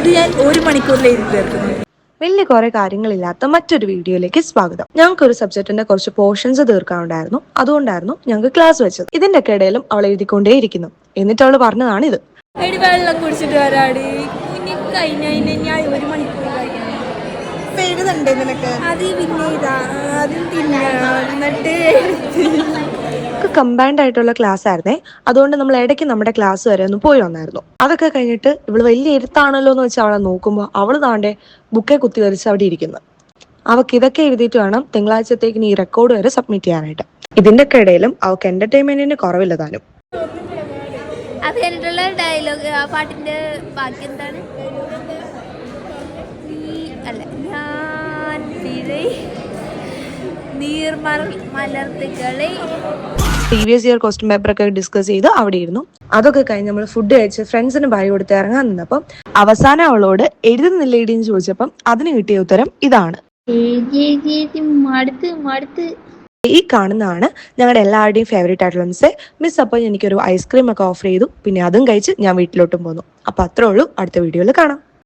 ഇത് ഞാൻ 1 മണിക്കൂറിൽ എഴുതി തീർക്കുന്നു. വലിയ കുറെ കാര്യങ്ങളില്ലാത്ത മറ്റൊരു വീഡിയോയിലേക്ക് സ്വാഗതം. ഞങ്ങൾക്ക് ഒരു സബ്ജക്റ്റിന്റെ കുറച്ച് പോർഷൻസ് തീർക്കാനുണ്ടായിരുന്നു. അതുകൊണ്ടായിരുന്നു ഞങ്ങൾക്ക് ക്ലാസ് വെച്ചത്. ഇതിന്റെ ഒക്കെ ഇടയിലും അവൾ എഴുതിക്കൊണ്ടേയിരിക്കുന്നു. എന്നിട്ട് അവൾ പറഞ്ഞതാണ് ഇത്. വെള്ളം കുടിച്ചിട്ട് വരാടി കഴിഞ്ഞ ഞാൻ 1 മണിക്കൂർ എഴുതണ്ടേ നിനക്ക്? അത് പിന്നെ കമ്പൈൻഡ് ആയിട്ടുള്ള ക്ലാസ് ആയിരുന്നേ. അതുകൊണ്ട് നമ്മൾ ഇടയ്ക്ക് നമ്മുടെ ക്ലാസ് വരെ ഒന്ന് പോയി വന്നായിരുന്നു. അതൊക്കെ കഴിഞ്ഞിട്ട് ഇവള് വലിയ എഴുത്താണല്ലോ എന്ന് വെച്ചാൽ അവളെ നോക്കുമ്പോൾ അവള് താണ്ടെ ബുക്കെ കുത്തി വരച്ച് അവിടെ ഇരിക്കുന്നു. അവൾക്ക് ഇതൊക്കെ എഴുതിയിട്ട് വേണം തിങ്കളാഴ്ചത്തേക്ക് ഈ റെക്കോർഡ് വരെ സബ്മിറ്റ് ചെയ്യാനായിട്ട്. ഇതിന്റെ ഒക്കെ ഇടയിലും അവൾക്ക് എന്റർടൈൻമെന്റിന് കുറവില്ല താനും. അത് കഴിഞ്ഞിട്ടുള്ള ഡയലോഗ് ആ പാട്ടിന്റെ ബാക്കി എന്താണ്? പ്രീവിയസ് ഇയർ ക്വസ്റ്റ്യൻ പേപ്പർ ഒക്കെ ഡിസ്കസ് ചെയ്ത് അവിടെ ഇരുന്നു. അതൊക്കെ കഴിഞ്ഞ് നമ്മൾ ഫുഡ് കഴിച്ച് ഫ്രണ്ട്സിന് ബൈ കൊടുത്ത് ഇറങ്ങാൻ നിന്നപ്പം അവസാനം അവളോട് എഴുതുന്നില്ലേടിന്ന് ചോദിച്ചപ്പം അതിന് കിട്ടിയ ഉത്തരം ഇതാണ്. ഈ കാണുന്നതാണ് ഞങ്ങളുടെ എല്ലാവരുടെയും ഫേവറേറ്റ് ആയിട്ടുള്ള മിസ്. അപ്പോൾ എനിക്കൊരു ഐസ്ക്രീം ഒക്കെ ഓഫർ ചെയ്തു. പിന്നെ അതും കഴിച്ച് ഞാൻ വീട്ടിലോട്ടും പോന്നു. അപ്പൊ അത്രേ ഉള്ളൂ. അടുത്ത വീഡിയോയിൽ കാണാം.